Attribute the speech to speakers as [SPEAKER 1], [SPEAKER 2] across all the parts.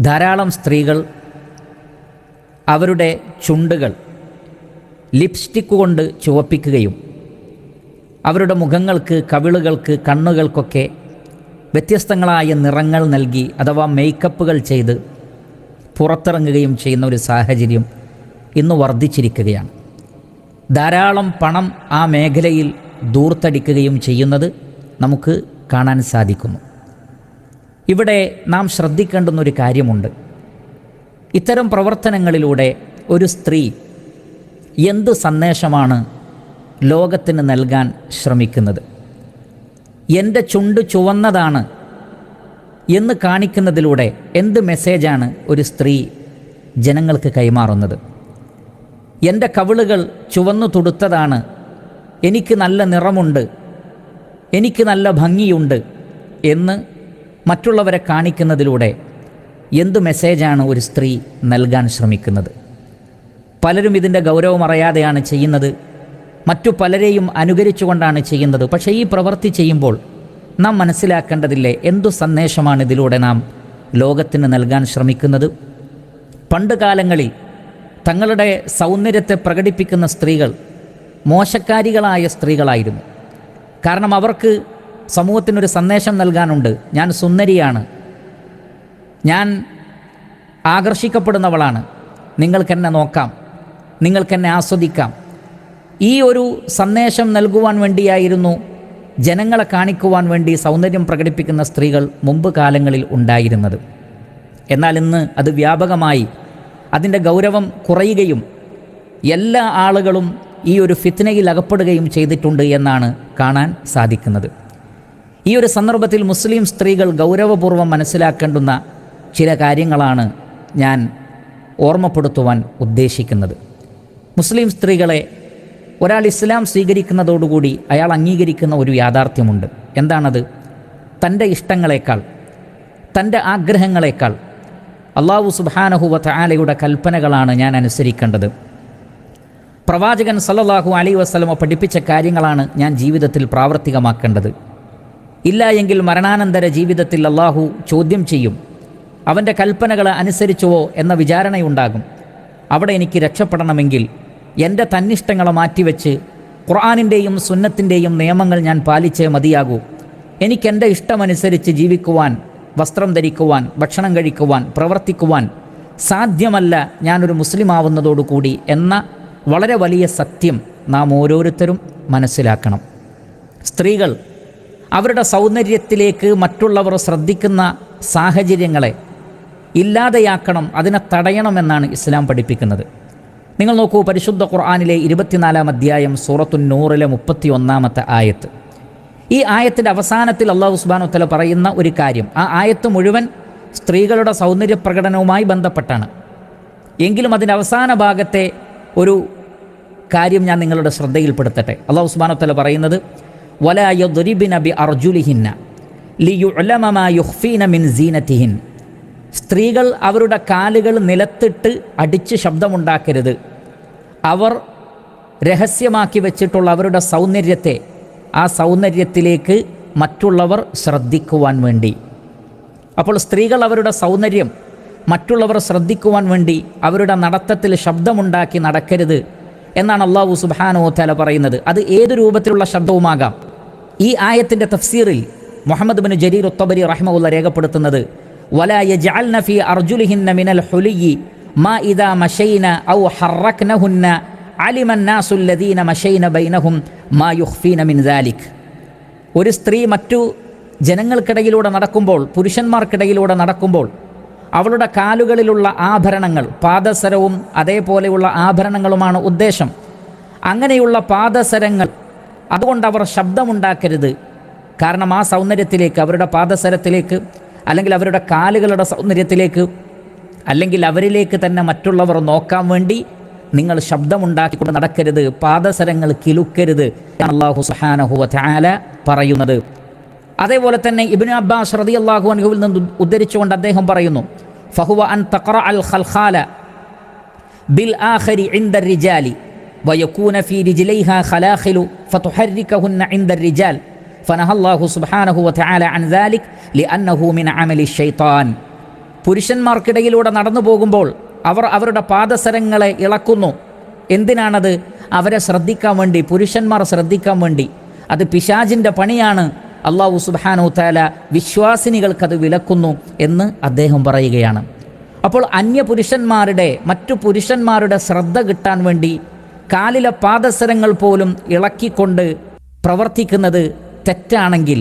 [SPEAKER 1] ധാരാളം സ്ത്രീകൾ അവരുടെ ചുണ്ടുകൾ ലിപ്സ്റ്റിക് കൊണ്ട് ചുവപ്പിക്കുകയും അവരുടെ മുഖങ്ങൾക്ക്, കവിളുകൾക്ക്, കണ്ണുകൾക്കൊക്കെ വ്യത്യസ്തങ്ങളായ നിറങ്ങൾ നൽകി അഥവാ മേക്കപ്പുകൾ ചെയ്ത് പുറത്തിറങ്ങുകയും ചെയ്യുന്ന ഒരു സാഹചര്യം ഇന്ന് വർദ്ധിച്ചിരിക്കുകയാണ്. ധാരാളം പണം ആ മേഖലയിൽ ധൂർത്തടിക്കുകയും ചെയ്യുന്നത് നമുക്ക് കാണാൻ സാധിക്കുന്നു. ഇവിടെ നാം ശ്രദ്ധിക്കേണ്ടുന്നൊരു കാര്യമുണ്ട്. ഇത്തരം പ്രവർത്തനങ്ങളിലൂടെ ഒരു സ്ത്രീ എന്ത് സന്ദേശമാണ് ലോകത്തിന് നൽകാൻ ശ്രമിക്കുന്നത്? എൻ്റെ ചുണ്ട് ചുവന്നതാണ് എന്ന് കാണിക്കുന്നതിലൂടെ എന്ത് മെസ്സേജാണ് ഒരു സ്ത്രീ ജനങ്ങൾക്ക് കൈമാറുന്നത്? എൻ്റെ കവിളുകൾ ചുവന്നു തുടുത്തതാണ്, എനിക്ക് നല്ല നിറമുണ്ട്, എനിക്ക് നല്ല ഭംഗിയുണ്ട് എന്ന് മറ്റുള്ളവരെ കാണിക്കുന്നതിലൂടെ എന്ത് മെസ്സേജാണ് ഒരു സ്ത്രീ നൽകാൻ ശ്രമിക്കുന്നത്? പലരും ഇതിൻ്റെ ഗൗരവം അറിയാതെയാണ് ചെയ്യുന്നത്, മറ്റു പലരെയും അനുകരിച്ചുകൊണ്ടാണ് ചെയ്യുന്നത്. പക്ഷേ ഈ പ്രവൃത്തി ചെയ്യുമ്പോൾ നാം മനസ്സിലാക്കേണ്ടതില്ലേ എന്തു സന്ദേശമാണ് ഇതിലൂടെ നാം ലോകത്തിന് നൽകാൻ ശ്രമിക്കുന്നത്? പണ്ട് കാലങ്ങളിൽ തങ്ങളുടെ സൗന്ദര്യത്തെ പ്രകടിപ്പിക്കുന്ന സ്ത്രീകൾ മോശക്കാരികളായ സ്ത്രീകളായിരുന്നു. കാരണം അവർക്ക് സമൂഹത്തിനൊരു സന്ദേശം നൽകാനുണ്ട്. ഞാൻ സുന്ദരിയാണ്, ഞാൻ ആകർഷിക്കപ്പെടുന്നവളാണ്, നിങ്ങൾക്കെന്നെ നോക്കാം, നിങ്ങൾക്കെന്നെ ആസ്വദിക്കാം. ഈ ഒരു സന്ദേശം നൽകുവാൻ വേണ്ടിയായിരുന്നു, ജനങ്ങളെ കാണിക്കുവാൻ വേണ്ടി സൗന്ദര്യം പ്രകടിപ്പിക്കുന്ന സ്ത്രീകൾ മുമ്പ് കാലങ്ങളിൽ ഉണ്ടായിരുന്നത്. എന്നാൽ ഇന്ന് അത് വ്യാപകമായി അതിൻ്റെ ഗൗരവം കുറയുകയും എല്ലാ ആളുകളും ഈ ഒരു ഫിത്നയിൽ അകപ്പെടുകയും ചെയ്തിട്ടുണ്ട് എന്നാണ് കാണാൻ സാധിക്കുന്നത്. ഈ ഒരു സന്ദർഭത്തിൽ മുസ്ലിം സ്ത്രീകൾ ഗൗരവപൂർവ്വം മനസ്സിലാക്കേണ്ടുന്ന ചില കാര്യങ്ങളാണ് ഞാൻ ഓർമ്മപ്പെടുത്തുവാൻ ഉദ്ദേശിക്കുന്നത്. മുസ്ലിം സ്ത്രീകളെ ഒരാൾ ഇസ്ലാം സ്വീകരിക്കുന്നതോടുകൂടി അയാൾ അംഗീകരിക്കുന്ന ഒരു യാഥാർത്ഥ്യമുണ്ട്. എന്താണത്? തൻ്റെ ഇഷ്ടങ്ങളെക്കാൾ, തൻ്റെ ആഗ്രഹങ്ങളെക്കാൾ അല്ലാഹു സുബ്ഹാനഹു വ തആലയുടെ കൽപ്പനകളാണ് ഞാൻ അനുസരിക്കേണ്ടത്. പ്രവാചകൻ സല്ലല്ലാഹു അലൈഹി വസല്ലമ പഠിപ്പിച്ച കാര്യങ്ങളാണ് ഞാൻ ജീവിതത്തിൽ പ്രാവർത്തികമാക്കേണ്ടത്. ഇല്ല എങ്കിൽ മരണാനന്തര ജീവിതത്തിൽ അല്ലാഹു ചോദ്യം ചെയ്യും. അവൻ്റെ കൽപ്പനകൾ അനുസരിച്ചുവോ എന്ന വിചാരണയുണ്ടാകും. അവിടെ എനിക്ക് രക്ഷപ്പെടണമെങ്കിൽ എൻ്റെ തന്നിഷ്ടങ്ങളെ മാറ്റിവെച്ച് ഖുർആനിൻ്റെയും സുന്നത്തിൻ്റെയും നിയമങ്ങൾ ഞാൻ പാലിച്ചേ മതിയാകൂ. എനിക്കെൻ്റെ ഇഷ്ടമനുസരിച്ച് ജീവിക്കുവാൻ, വസ്ത്രം ധരിക്കുവാൻ, ഭക്ഷണം കഴിക്കുവാൻ, പ്രവർത്തിക്കുവാൻ സാധ്യമല്ല ഞാനൊരു മുസ്ലിമാവുന്നതോടുകൂടി എന്ന വളരെ വലിയ സത്യം നാം ഓരോരുത്തരും മനസ്സിലാക്കണം. സ്ത്രീകൾ അവരുടെ സൗന്ദര്യത്തിലേക്ക് മറ്റുള്ളവർ ശ്രദ്ധിക്കുന്ന സാഹചര്യങ്ങളെ ഇല്ലാതെയാക്കണം, അതിനെ തടയണമെന്നാണ് ഇസ്ലാം പഠിപ്പിക്കുന്നത്. നിങ്ങൾ നോക്കൂ, പരിശുദ്ധ ഖുർആനിലെ 24-ാം അധ്യായം സൂറത്തുൻ നൂറിലെ 31-ാമത്തെ ആയത്ത്. ഈ ആയത്തിൻ്റെ അവസാനത്തിൽ അല്ലാഹു സുബ്ഹാനഹു വ തആല പറയുന്ന ഒരു കാര്യം, ആ ആയത്ത് മുഴുവൻ സ്ത്രീകളുടെ സൗന്ദര്യ പ്രകടനവുമായി ബന്ധപ്പെട്ടാണ്. എങ്കിലും അതിൻ്റെ അവസാന ഭാഗത്തെ ഒരു കാര്യം ഞാൻ നിങ്ങളുടെ ശ്രദ്ധയിൽപ്പെടുത്തട്ടെ. അല്ലാഹു സുബ്ഹാനഹു വ തആല പറയുന്നത്, വലാ യദ്രിബന ബിഅർജുലിഹിന്ന ലിയുഅലമ മാ യുഖ്ഫീന മിൻ സീനതിഹിൻ. സ്ത്രീകൾ അവരുടെ കാലുകൾ നിലത്തിട്ട് അടിച്ച് ശബ്ദമുണ്ടാക്കരുത്. അവർ രഹസ്യമാക്കി വെച്ചിട്ടുള്ള അവരുടെ സൗന്ദര്യത്തെ, ആ സൗന്ദര്യത്തിലേക്ക് മറ്റുള്ളവർ ശ്രദ്ധിക്കുവാൻ വേണ്ടി. അപ്പോൾ സ്ത്രീകൾ അവരുടെ സൗന്ദര്യം മറ്റുള്ളവർ ശ്രദ്ധിക്കുവാൻ വേണ്ടി അവരുടെ നടത്തത്തിൽ ശബ്ദമുണ്ടാക്കി നടക്കരുത് എന്നാണ് അല്ലാഹു സുബ്ഹാനഹു വ തആല പറയുന്നത്. അത് ഏതു രൂപത്തിലുള്ള ശബ്ദവുമാകാം. ഈ ആയത്തിൻ്റെ തഫ്സീറിൽ മുഹമ്മദ് ബിൻ ജരീർ അത്ത്-തബരി റഹിമഹുല്ലാഹ് രേഖപ്പെടുത്തുന്നത്, വലാ യജ്അൽന ഫീ അർജുലിഹിന്ന മിനൽ ഹുലിയ്യി മാ ഇദാ മശൈന ഔ ഹറക്നഹുന്ന അലിമ അന്നാസു അല്ലദീന മശൈന ബൈനഹും മാ യുഖ്ഫീന മിൻ ദാലിക്. ഒരു സ്ത്രീ മറ്റു ജനങ്ങൾക്കിടയിലൂടെ നടക്കുമ്പോൾ, പുരുഷന്മാർക്കിടയിലൂടെ നടക്കുമ്പോൾ അവളുടെ കാലുകളിലുള്ള ആഭരണങ്ങൾ, പാദസരവും അതേപോലെയുള്ള ആഭരണങ്ങളുമാണ് ഉദ്ദേശം. അങ്ങനെയുള്ള പാദസരങ്ങൾ, അതുകൊണ്ട് അവർ ശബ്ദമുണ്ടാക്കരുത്. കാരണം ആ സൗന്ദര്യത്തിലേക്ക്, അവരുടെ പാദസരത്തിലേക്ക്, അല്ലെങ്കിൽ അവരുടെ കാലുകളുടെ സൗന്ദര്യത്തിലേക്ക്, അല്ലെങ്കിൽ അവരിലേക്ക് തന്നെ മറ്റുള്ളവർ നോക്കാൻ വേണ്ടി നിങ്ങൾ ശബ്ദമുണ്ടാക്കിക്കൊണ്ട് നടക്കരുത്, പാദസരങ്ങൾ കിലുക്കരുത് എന്ന് അല്ലാഹു സുബ്ഹാനഹു വ തആല പറയുന്നത്. അതേപോലെ തന്നെ ഇബ്നു അബ്ബാസ് റളിയല്ലാഹു അൻഹുവിൽ നിന്ന് ഉദ്ധരിച്ചുകൊണ്ട് അദ്ദേഹം പറയുന്നു, ഫഹുവ അൻ തഖറഅൽ ഖൽഖാല ബിൽ ആഖിരി ഇൻദ റിജാലി വയകൂന ഫീ റിജ്ലൈഹാ ഖലാഖിലു ഫതുഹർരികഹുന്ന ഇൻദ റിജാൽ ഫനഹ അല്ലാഹു സുബ്ഹാനഹു വ തആല അൻ ദാലിക് ലിഅന്നഹു മിൻ അമലി ശൈത്താൻ. പുരുഷന്മാർക്കിടയിലൂടെ നടന്നു പോകുമ്പോൾ അവർ അവരുടെ പാദസരങ്ങളെ ഇളക്കുന്നു. എന്തിനാണത്? അവരെ ശ്രദ്ധിക്കാൻ വേണ്ടി, പുരുഷന്മാർ ശ്രദ്ധിക്കാൻ വേണ്ടി. അത് പിശാചിൻ്റെ പണിയാണ്. അല്ലാഹു സുബ്ഹാനഹു തആല വിശ്വാസിനികൾക്കത് വിലക്കുന്നു എന്ന് അദ്ദേഹം പറയുകയാണ്. അപ്പോൾ അന്യപുരുഷന്മാരുടെ, മറ്റു പുരുഷന്മാരുടെ ശ്രദ്ധ കിട്ടാൻ വേണ്ടി കാലിലെ പാദസരങ്ങൾ പോലും ഇളക്കിക്കൊണ്ട് പ്രവർത്തിക്കുന്നത് തെറ്റാണെങ്കിൽ,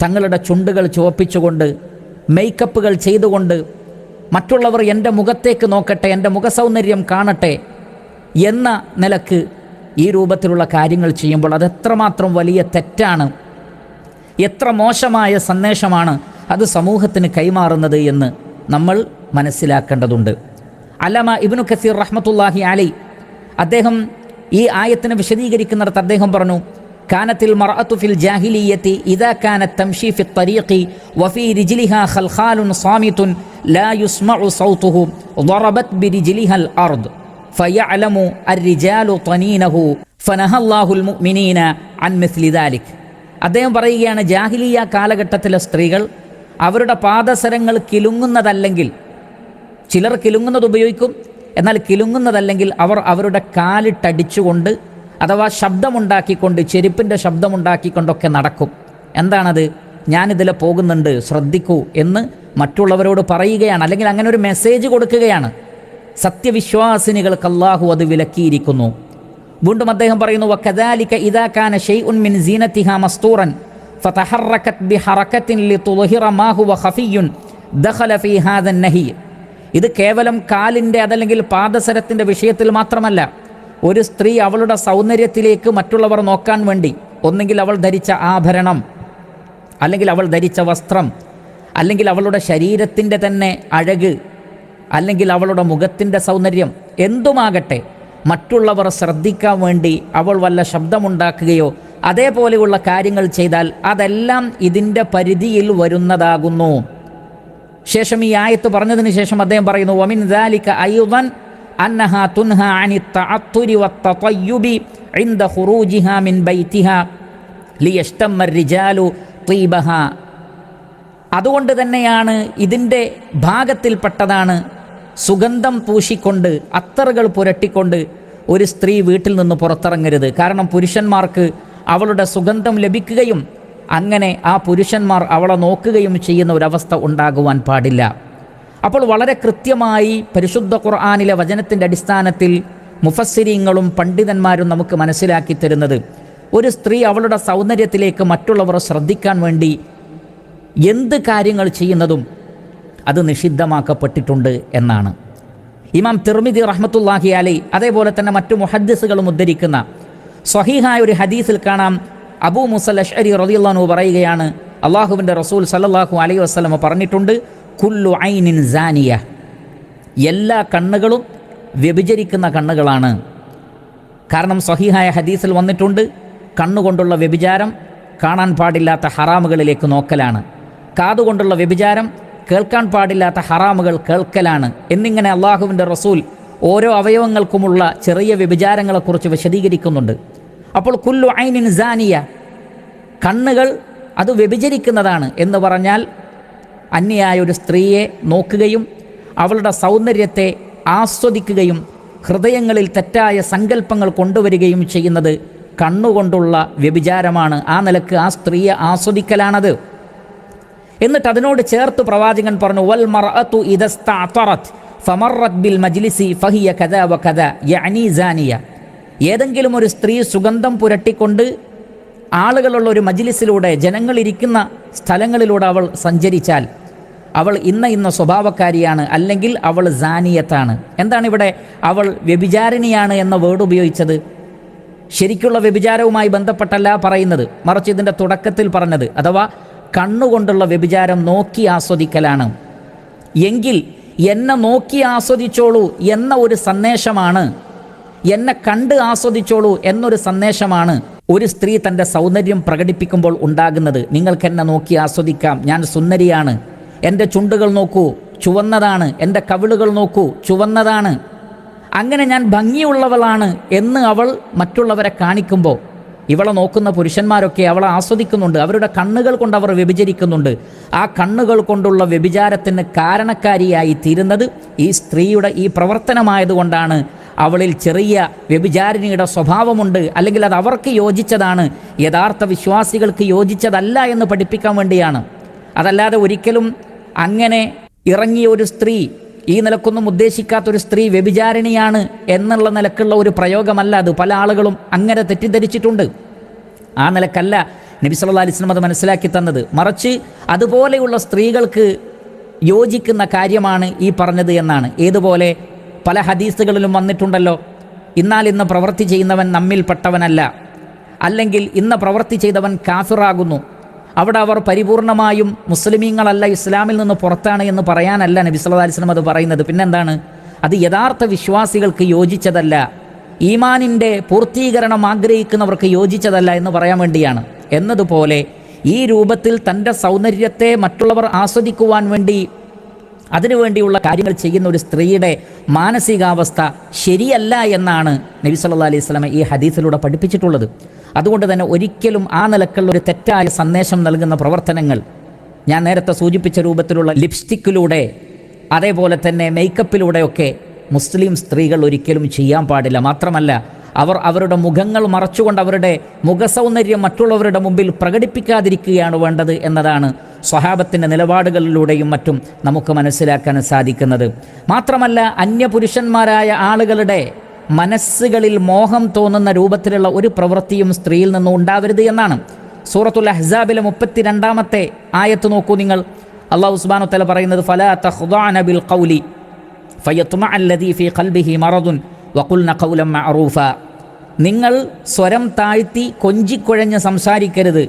[SPEAKER 1] തങ്ങളുടെ ചുണ്ടുകൾ ചുവപ്പിച്ചുകൊണ്ട്, മേക്കപ്പുകൾ ചെയ്തുകൊണ്ട്, മറ്റുള്ളവർ എൻ്റെ മുഖത്തേക്ക് നോക്കട്ടെ, എൻ്റെ മുഖസൗന്ദര്യം കാണട്ടെ എന്ന നിലക്ക് ഈ രൂപത്തിലുള്ള കാര്യങ്ങൾ ചെയ്യുമ്പോൾ അതെത്രമാത്രം വലിയ തെറ്റാണ്, എത്ര മോശമായ സന്ദേശമാണ് അത് സമൂഹത്തിന് കൈമാറുന്നത് എന്ന് നമ്മൾ മനസ്സിലാക്കേണ്ടതുണ്ട്. അല്ലാമ ഇബ്നു കസീർ റഹ്മത്തുള്ളാഹി അലൈഹി അദ്ദേഹം ഈ ആയത്തിനെ വിശദീകരിക്കുന്നിടത്ത് അദ്ദേഹം പറഞ്ഞു, കാനത്തിൽ മർഅത്തു ഫിൽ ജാഹിലിയ്യത്തി ഇദാ കാനത് തംശി ഫി ത്വരീഖി വഫി റിജ്ലിഹാ ഖൽഖാലുൻ സാമിതുൻ ലാ യുസ്മഉ സൗതുഹു ضربت برجلها الارض فيعلم الرجال طنينه فنهى الله المؤمنين عن مثل ذلك. അദ്ദേഹം പറയുകയാണ്, ജാഹിലിയ കാലഘട്ടത്തിലെ സ്ത്രീകൾ അവരുടെ പാദസരങ്ങൾ കിലുങ്ങുന്നതല്ലെങ്കിൽ, ചിലർ കിലുങ്ങുന്നത് ഉപയോഗിക്കും, എന്നാൽ കിലുങ്ങുന്നതല്ലെങ്കിൽ അവർ അവരുടെ കാലിട്ടടിച്ചുകൊണ്ട് അഥവാ ശബ്ദമുണ്ടാക്കിക്കൊണ്ട്, ചെരുപ്പിൻ്റെ ശബ്ദമുണ്ടാക്കിക്കൊണ്ടൊക്കെ നടക്കും. എന്താണത്? ഞാനിതിലെ പോകുന്നുണ്ട്, ശ്രദ്ധിക്കൂ എന്ന് മറ്റുള്ളവരോട് പറയുകയാണ്, അല്ലെങ്കിൽ അങ്ങനെ ഒരു മെസ്സേജ് കൊടുക്കുകയാണ്. സത്യവിശ്വാസിനികൾക്ക് അല്ലാഹു അത് വിലക്കിയിരിക്കുന്നു. വീണ്ടും അദ്ദേഹം പറയുന്നു, വകദാലിക ഇദാ കാന ശൈഉൻ മിൻ സീനതിഹാ മസ്തൂറൻ ഫതഹറകത് ബിഹറകത്തിൻ ലിതുദ്ഹിറ മാ ഹുവ ഖഫിയ്യുൻ ദഖല ഫീ ഹാദൻ നഹി. ഇത് കേവലം കാലിൻ്റെ അതല്ലെങ്കിൽ പാദസരത്തിൻ്റെ വിഷയത്തിൽ മാത്രമല്ല. ഒരു സ്ത്രീ അവളുടെ സൗന്ദര്യത്തിലേക്ക് മറ്റുള്ളവർ നോക്കാൻ വേണ്ടി ഒന്നെങ്കിൽ അവൾ ധരിച്ച ആഭരണം, അല്ലെങ്കിൽ അവൾ ധരിച്ച വസ്ത്രം, അല്ലെങ്കിൽ അവളുടെ ശരീരത്തിൻ്റെ തന്നെ അഴക്, അല്ലെങ്കിൽ അവളുടെ മുഖത്തിൻ്റെ സൗന്ദര്യം, എന്തുമാകട്ടെ, മറ്റുള്ളവർ ശ്രദ്ധിക്കാൻ വേണ്ടി അവൾ വല്ല ശബ്ദമുണ്ടാക്കുകയോ അതേപോലെയുള്ള കാര്യങ്ങൾ ചെയ്താൽ അതെല്ലാം ഇതിൻ്റെ പരിധിയിൽ വരുന്നതാകുന്നു. ശേഷം ഈ ആയത്ത് പറഞ്ഞതിന് ശേഷം അദ്ദേഹം പറയുന്നു, വമിൻ ദാലിക അയ്യുദൻ അന്നഹാ തുൻഹാ അനി തഅത്തുരി വത്തതയ്യുബി ഇൻദ ഖുറൂജിഹാ മിൻ ബൈതിഹാ ലിയഷ്തമ്മ റിജാലു തീബഹാ. അതുകൊണ്ട് തന്നെയാണ് ഇതിൻ്റെ ഭാഗത്തിൽപ്പെട്ടതാണ് സുഗന്ധം പൂശിക്കൊണ്ട്, അത്തറുകൾ പുരട്ടിക്കൊണ്ട് ഒരു സ്ത്രീ വീട്ടിൽ നിന്ന് പുറത്തിറങ്ങരുത്. കാരണം പുരുഷന്മാർക്ക് അവളുടെ സുഗന്ധം ലഭിക്കുകയും അങ്ങനെ ആ പുരുഷന്മാർ അവളെ നോക്കുകയും ചെയ്യുന്ന ഒരവസ്ഥ ഉണ്ടാകുവാൻ പാടില്ല. അപ്പോൾ വളരെ കൃത്യമായി പരിശുദ്ധ ഖുർആനിലെ വചനത്തിൻ്റെ അടിസ്ഥാനത്തിൽ മുഫസ്സിരീങ്ങളും പണ്ഡിതന്മാരും നമുക്ക് മനസ്സിലാക്കി തരുന്നത്, ഒരു സ്ത്രീ അവളുടെ സൗന്ദര്യത്തിലേക്ക് മറ്റുള്ളവർ ശ്രദ്ധിക്കാൻ വേണ്ടി എന്ത് കാര്യങ്ങൾ ചെയ്യുന്നതും അത് നിഷിദ്ധമാക്കപ്പെട്ടിട്ടുണ്ട് എന്നാണ്. ഇമാം തിർമിദി റഹ്മത്തുള്ളാഹി അലൈഹി അതേപോലെ തന്നെ മറ്റു മുഹദ്ദിസുകളും ഉദ്ധരിക്കുന്ന സ്വഹീഹായ ഒരു ഹദീസിൽ കാണാം, അബൂ മുസൽ അശ്അരി റളിയല്ലാഹു അൻഹു പറയുകയാണ്, അള്ളാഹുവിൻ്റെ റസൂൽ സല്ലല്ലാഹു അലൈഹി വസല്ലം പറഞ്ഞിട്ടുണ്ട്, കുല്ലു ഐനിൻ സാനിയ, എല്ലാ കണ്ണുകളും വ്യഭിചരിക്കുന്ന കണ്ണുകളാണ്. കാരണം സ്വഹീഹായ ഹദീസിൽ വന്നിട്ടുണ്ട്, കണ്ണുകൊണ്ടുള്ള വ്യഭിചാരം കാണാൻ പാടില്ലാത്ത ഹറാമുകളിലേക്ക് നോക്കലാണ്, കാതുകൊണ്ടുള്ള വ്യഭിചാരം കേൾക്കാൻ പാടില്ലാത്ത ഹറാമുകൾ കേൾക്കലാണ് എന്നിങ്ങനെ അള്ളാഹുവിൻ്റെ റസൂൽ ഓരോ അവയവങ്ങൾക്കുമുള്ള ചെറിയ വ്യഭിചാരങ്ങളെക്കുറിച്ച് വിശദീകരിക്കുന്നുണ്ട്. അപ്പോൾ കുല്ലു ഐനിൻ സാനിയ, കണ്ണുകൾ അത് വ്യഭിചരിക്കുന്നതാണ് എന്ന് പറഞ്ഞാൽ അന്യയായ ഒരു സ്ത്രീയെ നോക്കുകയും അവളുടെ സൗന്ദര്യത്തെ ആസ്വദിക്കുകയും ഹൃദയങ്ങളിൽ തെറ്റായ സങ്കല്പങ്ങൾ കൊണ്ടുവരികയും ചെയ്യുന്നത് കണ്ണുകൊണ്ടുള്ള വ്യഭിചാരമാണ്. ആ നിലക്ക് ആ സ്ത്രീയെ ആസ്വദിക്കലാണത്. എന്നിട്ട് അതിനോട് ചേർത്ത് പ്രവാചകൻ പറഞ്ഞു, വൽ മർഅതു ഇദസ്തഅതറത് ഫമറത് ബിൽ മജ്ലിസി ഫഹിയ കദാ വകദാ യഅനി സാനിയ. ഏതെങ്കിലും ഒരു സ്ത്രീ സുഗന്ധം പുരട്ടിക്കൊണ്ട് ആളുകളുള്ള ഒരു മജ്ലിസിലൂടെ, ജനങ്ങളിരിക്കുന്ന സ്ഥലങ്ങളിലൂടെ അവൾ സഞ്ചരിച്ചാൽ അവൾ ഇന്ന സ്വഭാവക്കാരിയാണ്, അല്ലെങ്കിൽ അവൾ സാനിയത്താണ്. എന്താണ് ഇവിടെ അവൾ വ്യഭിചാരിണിയാണ് എന്ന വേർഡ് ഉപയോഗിച്ചത്? ശരിക്കുള്ള വ്യഭിചാരവുമായി ബന്ധപ്പെട്ടല്ല പറയുന്നത്, മറിച്ച് ഇതിൻ്റെ തുടക്കത്തിൽ പറഞ്ഞത്, അഥവാ കണ്ണുകൊണ്ടുള്ള വ്യഭിചാരം നോക്കി ആസ്വദിക്കലാണ്. എങ്കിൽ എന്നെ നോക്കി ആസ്വദിച്ചോളൂ എന്ന ഒരു സന്ദേശമാണ്, എന്നെ കണ്ട് ആസ്വദിച്ചോളൂ എന്നൊരു സന്ദേശമാണ് ഒരു സ്ത്രീ തൻ്റെ സൗന്ദര്യം പ്രകടിപ്പിക്കുമ്പോൾ ഉണ്ടാകുന്നത്. നിങ്ങൾക്കെന്നെ നോക്കി ആസ്വദിക്കാം, ഞാൻ സുന്ദരിയാണ്, എൻ്റെ ചുണ്ടുകൾ നോക്കൂ ചുവന്നതാണ്, എൻ്റെ കവിളുകൾ നോക്കൂ ചുവന്നതാണ്, അങ്ങനെ ഞാൻ ഭംഗിയുള്ളവളാണ് എന്ന് അവൾ മറ്റുള്ളവരെ കാണിക്കുമ്പോൾ ഇവളെ നോക്കുന്ന പുരുഷന്മാരൊക്കെ അവളെ ആസ്വദിക്കുന്നുണ്ട്, അവരുടെ കണ്ണുകൾ കൊണ്ട് അവർ വ്യഭിചരിക്കുന്നുണ്ട്. ആ കണ്ണുകൾ കൊണ്ടുള്ള വ്യഭിചാരത്തിന് കാരണക്കാരിയായി തീരുന്നത് ഈ സ്ത്രീയുടെ ഈ പ്രവർത്തനമായതുകൊണ്ടാണ്. അവളിൽ ചെറിയ വ്യഭിചാരിണിയുടെ സ്വഭാവമുണ്ട്, അല്ലെങ്കിൽ അത് അവർക്ക് യോജിച്ചതാണ്, യഥാർത്ഥ വിശ്വാസികൾക്ക് യോജിച്ചതല്ല എന്ന് പഠിപ്പിക്കാൻ വേണ്ടിയാണ്. അതല്ലാതെ ഒരിക്കലും അങ്ങനെ ഇറങ്ങിയ ഒരു സ്ത്രീ, ഈ നിലക്കൊന്നും ഉദ്ദേശിക്കാത്തൊരു സ്ത്രീ വ്യഭിചാരിണിയാണ് എന്നുള്ള നിലക്കുള്ള ഒരു പ്രയോഗമല്ല അത്. പല ആളുകളും അങ്ങനെ തെറ്റിദ്ധരിച്ചിട്ടുണ്ട്. ആ നിലക്കല്ല നബി സല്ലല്ലാഹു അലൈഹി വസല്ലം അത് മനസ്സിലാക്കി തന്നത്. മറിച്ച് അതുപോലെയുള്ള സ്ത്രീകൾക്ക് യോജിക്കുന്ന കാര്യമാണ് ഈ പറഞ്ഞത് എന്നാണ്. ഏതുപോലെ പല ഹദീസുകളിലും വന്നിട്ടുണ്ടല്ലോ, ഇന്നാൽ ഇന്ന് പ്രവൃത്തി ചെയ്യുന്നവൻ നമ്മിൽപ്പെട്ടവനല്ല, അല്ലെങ്കിൽ ഇന്ന പ്രവൃത്തി ചെയ്തവൻ കാഫിറാകുന്നു. അവിടെ അവർ പരിപൂർണമായും മുസ്ലിമീങ്ങളല്ല, ഇസ്ലാമിൽ നിന്ന് പുറത്താണ് എന്ന് പറയാനല്ല നബി സല്ലല്ലാഹു അലൈഹി വസല്ലം അത് പറയുന്നത്. പിന്നെന്താണ്? അത് യഥാർത്ഥ വിശ്വാസികൾക്ക് യോജിച്ചതല്ല, ഈമാനിൻ്റെ പൂർത്തീകരണം ആഗ്രഹിക്കുന്നവർക്ക് യോജിച്ചതല്ല എന്ന് പറയാൻ വേണ്ടിയാണ്. എന്നതുപോലെ ഈ രൂപത്തിൽ തൻ്റെ സൗന്ദര്യത്തെ മറ്റുള്ളവർ ആസ്വദിക്കുവാൻ വേണ്ടി അതിനുവേണ്ടിയുള്ള കാര്യങ്ങൾ ചെയ്യുന്ന ഒരു സ്ത്രീയുടെ മാനസികാവസ്ഥ ശരിയല്ല എന്നാണ് നബി സല്ലല്ലാഹു അലൈഹി വസല്ലം ഈ ഹദീസിലൂടെ പഠിപ്പിച്ചിട്ടുള്ളത്. അതുകൊണ്ട് തന്നെ ഒരിക്കലും ആ നിലക്കുള്ള ഒരു തെറ്റായ സന്ദേശം നൽകുന്ന പ്രവർത്തനങ്ങൾ, ഞാൻ നേരത്തെ സൂചിപ്പിച്ച രൂപത്തിലുള്ള ലിപ്സ്റ്റിക്കിലൂടെ അതേപോലെ തന്നെ മേക്കപ്പിലൂടെയൊക്കെ മുസ്ലിം സ്ത്രീകൾ ഒരിക്കലും ചെയ്യാൻ പാടില്ല. മാത്രമല്ല അവർ അവരുടെ മുഖങ്ങൾ മറച്ചുകൊണ്ട് അവരുടെ മുഖസൗന്ദര്യം മറ്റുള്ളവരുടെ മുമ്പിൽ പ്രകടിപ്പിക്കാതിരിക്കുകയാണ് വേണ്ടത് എന്നതാണ് സ്വഹാബത്തിൻ്റെ നിലപാടുകളിലൂടെയും മറ്റും നമുക്ക് മനസ്സിലാക്കാൻ സാധിക്കുന്നത്. മാത്രമല്ല അന്യപുരുഷന്മാരായ ആളുകളുടെ മനസ്സുകളിൽ മോഹം തോന്നുന്ന രൂപത്തിലുള്ള ഒരു പ്രവൃത്തിയും സ്ത്രീയിൽ നിന്നും ഉണ്ടാവരുത് എന്നാണ്. സൂറത്തുൽ അഹ്സാബിലെ 32-ാമത്തെ ആയത്ത് നോക്കൂ നിങ്ങൾ. അല്ലാഹു സുബ്ഹാനഹു വ തആല പറയുന്നത്, ഫലാ തഖ്ദഅന ബിൽ ഖൗലി ഫയത്മഅ അല്ലദീ ഫീ ഖൽബിഹി മറദുൻ വഖുൽന ഖൗലൻ മഅറൂഫ. നിങ്ങൾ സ്വരം താഴ്ത്തി കൊഞ്ചിക്കുഴഞ്ഞ് സംസാരിക്കരുത്,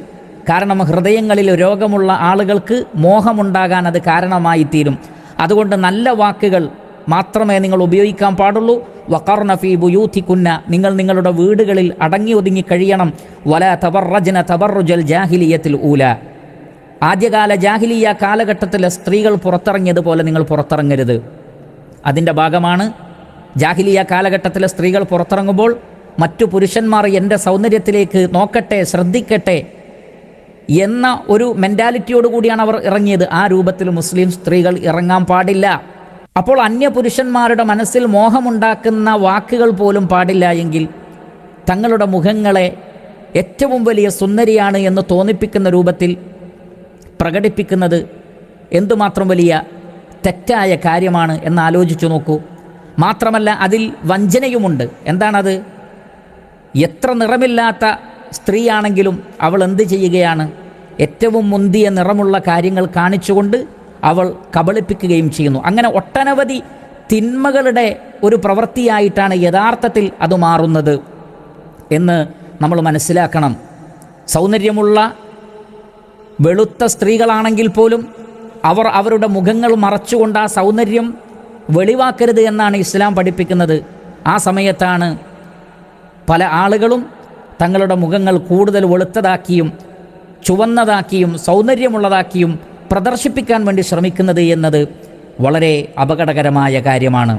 [SPEAKER 1] കാരണം ഹൃദയങ്ങളിൽ രോഗമുള്ള ആളുകൾക്ക് മോഹമുണ്ടാകാൻ അത് കാരണമായി തീരും. അതുകൊണ്ട് നല്ല വാക്കുകൾ മാത്രമേ നിങ്ങൾ ഉപയോഗിക്കാൻ പാടുള്ളൂ. വഖർന ഫീ ബുയൂതികുന്ന, നിങ്ങൾ നിങ്ങളുടെ വീടുകളിൽ അടങ്ങി ഒതുങ്ങി കഴിയണം. വലാ തബറജ്ന തബറുജൽ ജാഹിലിയത്തിൽ ഊല, ആദ്യകാല ജാഹിലിയ കാലഘട്ടത്തിലെ സ്ത്രീകൾ പുറത്തിറങ്ങിയതുപോലെ നിങ്ങൾ പുറത്തിറങ്ങരുത്. അതിൻ്റെ ഭാഗമാണ് ജാഹിലിയ കാലഘട്ടത്തിലെ സ്ത്രീകൾ പുറത്തിറങ്ങുമ്പോൾ മറ്റു പുരുഷന്മാർ എൻ്റെ സൗന്ദര്യത്തിലേക്ക് നോക്കട്ടെ, ശ്രദ്ധിക്കട്ടെ എന്ന ഒരു മെൻറ്റാലിറ്റിയോടുകൂടിയാണ് അവർ ഇറങ്ങിയത്. ആ രൂപത്തിൽ മുസ്ലിം സ്ത്രീകൾ ഇറങ്ങാൻ പാടില്ല. അപ്പോൾ അന്യപുരുഷന്മാരുടെ മനസ്സിൽ മോഹമുണ്ടാക്കുന്ന വാക്കുകൾ പോലും പാടില്ല എങ്കിൽ തങ്ങളുടെ മുഖങ്ങളെ ഏറ്റവും വലിയ സുന്ദരിയാണ് എന്ന് തോന്നിപ്പിക്കുന്ന രൂപത്തിൽ പ്രകടിപ്പിക്കുന്നത് എന്തുമാത്രം വലിയ തെറ്റായ കാര്യമാണ് എന്ന് ആലോചിച്ചു നോക്കൂ. മാത്രമല്ല അതിൽ വഞ്ചനയുമുണ്ട്. എന്താണത്? എത്ര നിറമില്ലാത്ത സ്ത്രീയാണെങ്കിലും അവൾ എന്ത് ചെയ്യുകയാണ്? ഏറ്റവും മുന്തിയ നിറമുള്ള കാര്യങ്ങൾ കാണിച്ചുകൊണ്ട് അവൾ കബളിപ്പിക്കുകയും ചെയ്യുന്നു. അങ്ങനെ ഒട്ടനവധി തിന്മകളുടെ ഒരു പ്രവൃത്തിയായിട്ടാണ് യഥാർത്ഥത്തിൽ അത് മാറുന്നത് എന്ന് നമ്മൾ മനസ്സിലാക്കണം. സൗന്ദര്യമുള്ള വെളുത്ത സ്ത്രീകളാണെങ്കിൽ പോലും അവർ അവരുടെ മുഖങ്ങൾ മറച്ചുകൊണ്ട് ആ സൗന്ദര്യം വെളിവാക്കരുത് എന്നാണ് ഇസ്ലാം പഠിപ്പിക്കുന്നത്. ആ സമയത്താണ് പല ആളുകളും തങ്ങളുടെ മുഖങ്ങൾ കൂടുതൽ വെളുത്തതാക്കിയും ചുവന്നതാക്കിയും സൗന്ദര്യമുള്ളതാക്കിയും പ്രദർശിപ്പിക്കാൻ വേണ്ടി ശ്രമിക്കുന്നത് എന്നത് വളരെ അപകടകരമായ കാര്യമാണ്.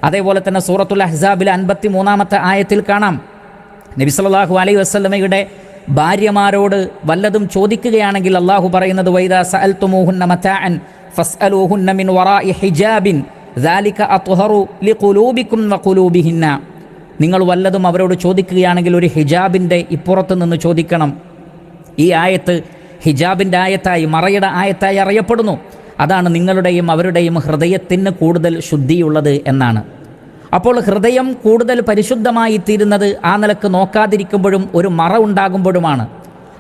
[SPEAKER 1] അതേപോലെ തന്നെ സൂറത്തുൽ അഹ്സാബിലെ 53-ാമത്തെ ആയത്തിൽ കാണാം, നബി സല്ലല്ലാഹു അലൈഹി വസല്ലമയുടെ ഭാര്യമാരോട് വല്ലതും ചോദിക്കുകയാണെങ്കിൽ അള്ളാഹു പറയുന്നത്, വൈദാ സഅൽതുമൂഹുന്ന മതാഅൻ ഫസ്അലൂഹുന്ന മിൻ വറാഇ ഹിജാബിൻ ദാലിക അത്ഹറു ലിഖുലൂബികും വഖുലൂബിഹിന്ന. നിങ്ങൾ വല്ലതും അവരോട് ചോദിക്കുകയാണെങ്കിൽ ഒരു ഹിജാബിൻ്റെ ഇപ്പുറത്ത് നിന്ന് ചോദിക്കണം. ഈ ആയത്ത് ഹിജാബിൻ്റെ ആയത്തായി, മറയുടെ ആയത്തായി അറിയപ്പെടുന്നു. അതാണ് നിങ്ങളുടെയും അവരുടെയും ഹൃദയത്തിന് കൂടുതൽ ശുദ്ധിയുള്ളത് എന്നാണ്. അപ്പോൾ ഹൃദയം കൂടുതൽ പരിശുദ്ധമായി തീരുന്നത് ആ നിലക്ക് നോക്കാതിരിക്കുമ്പോഴും ഒരു മറ ഉണ്ടാകുമ്പോഴുമാണ്.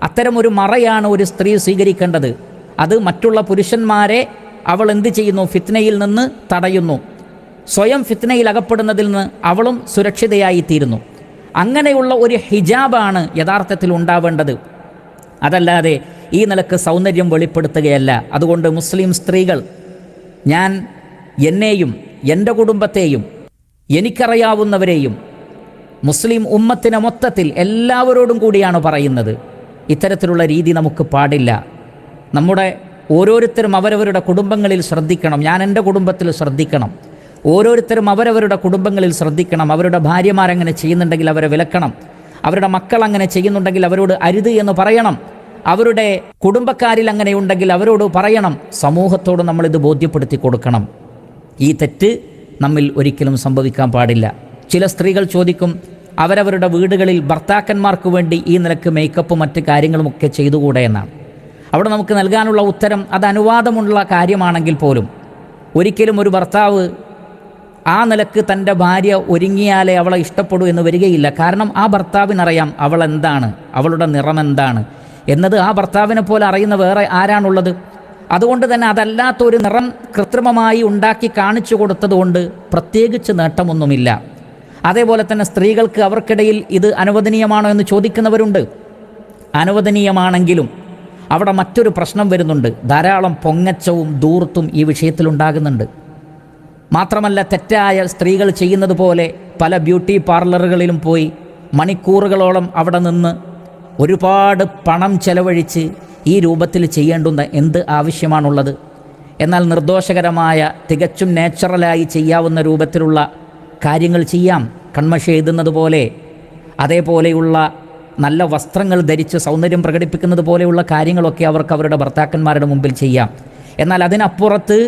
[SPEAKER 1] അത്തരം ഒരു മറയാണ് ഒരു സ്ത്രീ സ്വീകരിക്കേണ്ടത്. അത് മറ്റുള്ള പുരുഷന്മാരെ അവൾ എന്ത് ചെയ്യുന്നു? ഫിത്നയിൽ നിന്ന് തടയുന്നു. സ്വയം ഫിത്നയിൽ അകപ്പെടുന്നതിൽ നിന്ന് അവളും സുരക്ഷിതയായിത്തീരുന്നു. അങ്ങനെയുള്ള ഒരു ഹിജാബാണ് യഥാർത്ഥത്തിൽ ഉണ്ടാവേണ്ടത്. അതല്ലാതെ ഈ നിലക്ക് സൗന്ദര്യം വെളിപ്പെടുത്തുകയല്ല. അതുകൊണ്ട് മുസ്ലിം സ്ത്രീകൾ, ഞാൻ എന്നെയും എൻ്റെ കുടുംബത്തെയും എനിക്കറിയാവുന്നവരെയും മുസ്ലിം ഉമ്മത്തിനെ മൊത്തത്തിൽ എല്ലാവരോടും കൂടിയാണ് പറയുന്നത്, ഇത്തരത്തിലുള്ള രീതി നമുക്ക് പാടില്ല. നമ്മുടെ ഓരോരുത്തരും അവരവരുടെ കുടുംബങ്ങളിൽ ശ്രദ്ധിക്കണം. ഞാൻ എൻ്റെ കുടുംബത്തിൽ ശ്രദ്ധിക്കണം. ഓരോരുത്തരും അവരവരുടെ കുടുംബങ്ങളിൽ ശ്രദ്ധിക്കണം. അവരുടെ ഭാര്യമാരങ്ങനെ ചെയ്യുന്നുണ്ടെങ്കിൽ അവരെ വിലക്കണം. അവരുടെ മക്കൾ അങ്ങനെ ചെയ്യുന്നുണ്ടെങ്കിൽ അവരോട് അരുത് എന്ന് പറയണം. അവരുടെ കുടുംബക്കാരിൽ അങ്ങനെയുണ്ടെങ്കിൽ അവരോട് പറയണം. സമൂഹത്തോട് നമ്മളിത് ബോധ്യപ്പെടുത്തി കൊടുക്കണം. ഈ തെറ്റ് നമ്മിൽ ഒരിക്കലും സംഭവിക്കാൻ പാടില്ല. ചില സ്ത്രീകൾ ചോദിക്കും, അവരവരുടെ വീടുകളിൽ ഭർത്താക്കന്മാർക്ക് വേണ്ടി ഈ നിലക്ക് മേക്കപ്പും മറ്റ് കാര്യങ്ങളുമൊക്കെ ചെയ്തുകൂടെ എന്നാണ്. അവിടെ നമുക്ക് നൽകാനുള്ള ഉത്തരം, അത് അനുവാദമുള്ള കാര്യമാണെങ്കിൽ പോലും ഒരിക്കലും ഒരു ഭർത്താവ് ആ നിലക്ക് തൻ്റെ ഭാര്യ ഒരുങ്ങിയാലേ അവളെ ഇഷ്ടപ്പെടൂ എന്ന് വരികയില്ല. കാരണം ആ ഭർത്താവിനറിയാം അവൾ എന്താണ്, അവളുടെ നിറം എന്താണ് എന്നത് ആ ഭർത്താവിനെ പോലെ അറിയുന്ന വേറെ ആരാണുള്ളത്. അതുകൊണ്ട് തന്നെ അതല്ലാത്തൊരു നിറം കൃത്രിമമായി ഉണ്ടാക്കി കാണിച്ചു കൊടുത്തതുകൊണ്ട് പ്രത്യേകിച്ച് നേട്ടമൊന്നുമില്ല. അതേപോലെ തന്നെ സ്ത്രീകൾക്ക് അവർക്കിടയിൽ ഇത് അനുവദനീയമാണോ എന്ന് ചോദിക്കുന്നവരുണ്ട്. അനുവദനീയമാണെങ്കിലും അവിടെ മറ്റൊരു പ്രശ്നം വരുന്നുണ്ട്. ധാരാളം പൊങ്ങച്ചവും ധൂർത്തും ഈ വിഷയത്തിലുണ്ടാകുന്നുണ്ട്. മാത്രമല്ല, തെറ്റായ സ്ത്രീകൾ ചെയ്യുന്നത് പോലെ പല ബ്യൂട്ടി പാർലറുകളിലും പോയി മണിക്കൂറുകളോളം അവിടെ നിന്ന് ഒരുപാട് പണം ചെലവഴിച്ച് ഈ രൂപത്തിൽ ചെയ്യേണ്ടുന്ന എന്ത് ആവശ്യമാണുള്ളത്? എന്നാൽ നിർദോഷകരമായ, തികച്ചും നാച്ചുറലായി ചെയ്യാവുന്ന രൂപത്തിലുള്ള കാര്യങ്ങൾ ചെയ്യാം. കൺമഷി എഴുതുന്നത് പോലെ, അതേപോലെയുള്ള നല്ല വസ്ത്രങ്ങൾ ധരിച്ച് സൗന്ദര്യം പ്രകടിപ്പിക്കുന്നത് പോലെയുള്ള കാര്യങ്ങളൊക്കെ അവർക്ക് അവരുടെ ഭർത്താക്കന്മാരുടെ മുമ്പിൽ ചെയ്യാം. എന്നാൽ അതിനപ്പുറത്ത്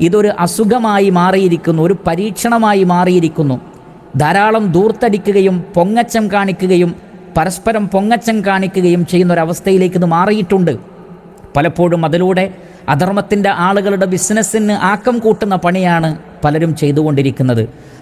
[SPEAKER 1] ഇതൊരു അസുഖമായി മാറിയിരിക്കുന്നു, ഒരു പരീക്ഷണമായി മാറിയിരിക്കുന്നു. ധാരാളം ധൂർത്തടിക്കുകയും പൊങ്ങച്ചം കാണിക്കുകയും പരസ്പരം പൊങ്ങച്ചം കാണിക്കുകയും ചെയ്യുന്നൊരവസ്ഥയിലേക്ക് ഇത് മാറിയിട്ടുണ്ട്. പലപ്പോഴും അതിലൂടെ അധർമ്മത്തിൻ്റെ ആളുകളുടെ ബിസിനസ്സിന് ആക്കം കൂട്ടുന്ന പണിയാണ് പലരും ചെയ്തുകൊണ്ടിരിക്കുന്നത്.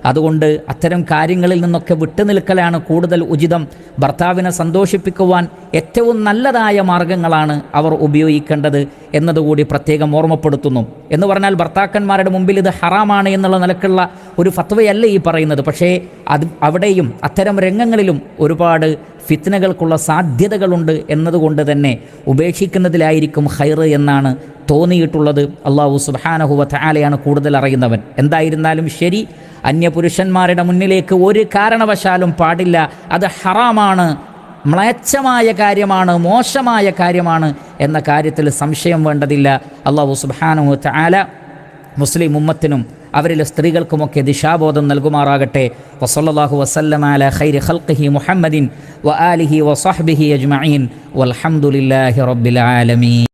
[SPEAKER 1] അതുകൊണ്ട് അത്തരം കാര്യങ്ങളിൽ നിന്നൊക്കെ വിട്ടുനിൽക്കലാണ് കൂടുതൽ ഉചിതം. ഭർത്താവിനെ സന്തോഷിപ്പിക്കുവാൻ ഏറ്റവും നല്ലതായ മാർഗങ്ങളാണ് അവർ ഉപയോഗിക്കേണ്ടത് എന്നതുകൂടി പ്രത്യേകം ഓർമ്മപ്പെടുത്തുന്നു. എന്ന് പറഞ്ഞാൽ ഭർത്താക്കന്മാരുടെ മുമ്പിൽ ഇത് ഹറാമാണ് എന്നുള്ള നിലക്കുള്ള ഒരു ഫത്വയല്ല ഈ പറയുന്നത്. പക്ഷേ അവിടെയും അത്തരം രംഗങ്ങളിലും ഒരുപാട് ഫിത്നകൾക്കുള്ള സാധ്യതകളുണ്ട് എന്നതുകൊണ്ട് തന്നെ ഉപേക്ഷിക്കുന്നതിലായിരിക്കും ഖൈർ എന്നാണ് തോന്നിയിട്ടുള്ളത്. അല്ലാഹു സുബ്ഹാനഹു വ തആലയാണ് കൂടുതൽ അറിയുന്നവൻ. എന്തായിരുന്നാലും ശരി, അന്യപുരുഷന്മാരുടെ മുന്നിലേക്ക് ഒരു കാരണവശാലും പാടില്ല. അത് ഹറാമാണ്, മ്ലേച്ഛമായ കാര്യമാണ്, മോശമായ കാര്യമാണ് എന്ന കാര്യത്തിൽ സംശയം വേണ്ടതില്ല. അല്ലാഹു സുബ്ഹാനഹു വ തആല മുസ്ലിം ഉമ്മത്തിനും അവരിലെ സ്ത്രീകൾക്കുമൊക്കെ ദിശാബോധം നൽകുമാറാകട്ടെ. വസല്ലല്ലാഹു വസല്ലമ അലാ ഖൈരി ഖൽഖിഹി മുഹമ്മദിൻ വ ആലിഹി വ സ്വഹ്ബിഹി അജ്മഈൻ വൽഹംദുലില്ലാഹി റബ്ബിൽ ആലമീൻ.